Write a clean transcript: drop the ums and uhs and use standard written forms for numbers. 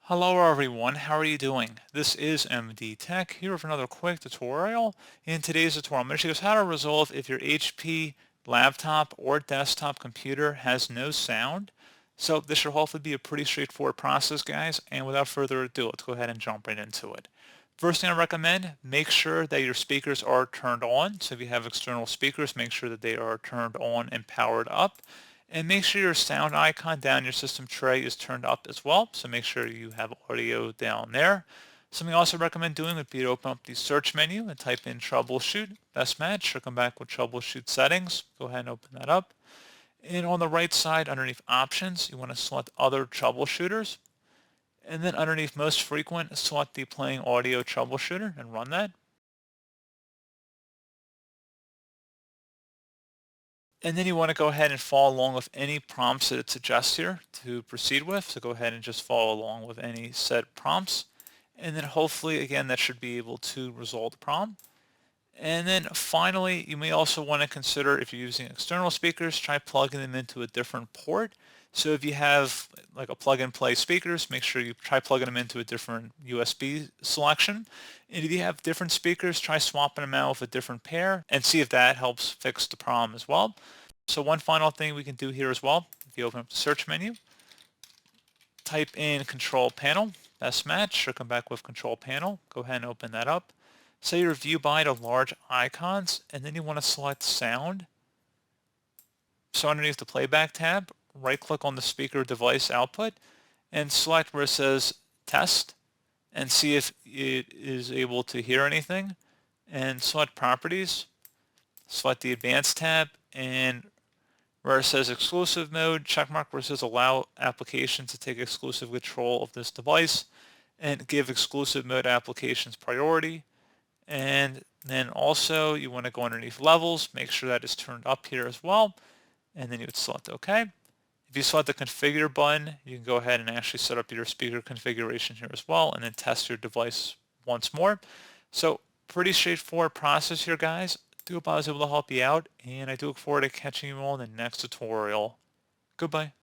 Hello everyone, how are you doing? This is MD Tech here with another quick tutorial. In today's tutorial, I'm going to show you how to resolve if your HP laptop or desktop computer has no sound. So this should hopefully be a pretty straightforward process, guys, and without further ado, let's go ahead and jump right into it. First thing I recommend, make sure that your speakers are turned on. So if you have external speakers, make sure that they are turned on and powered up. And make sure your sound icon down your system tray is turned up as well. So make sure you have audio down there. Something I also recommend doing would be to open up the search menu and type in troubleshoot, best match, or come back with troubleshoot settings. Go ahead and open that up. And on the right side underneath options, you want to select other troubleshooters. And then underneath most frequent, select the playing audio troubleshooter and run that. And then you want to go ahead and follow along with any prompts that it suggests here to proceed with. So go ahead and just follow along with any set prompts. And then hopefully, again, that should be able to resolve the problem. And then finally, you may also want to consider if you're using external speakers, try plugging them into a different port. So if you have like a plug and play speakers, make sure you try plugging them into a different USB selection. And if you have different speakers, try swapping them out with a different pair and see if that helps fix the problem as well. So one final thing we can do here as well, if you open up the search menu, type in control panel, best match, or come back with control panel. Go ahead and open that up. Say your view by to large icons, and then you want to select sound. So underneath the playback tab, right click on the speaker device output and select where it says test and see if it is able to hear anything, and select properties, select the advanced tab, and where it says exclusive mode, checkmark where it says allow application to take exclusive control of this device and give exclusive mode applications priority. And then also you want to go underneath levels, make sure that is turned up here as well. And then you would select OK. If you select the configure button, you can go ahead and actually set up your speaker configuration here as well and then test your device once more. So pretty straightforward process here, guys. Do hope I was able to help you out, and I do look forward to catching you all in the next tutorial. Goodbye.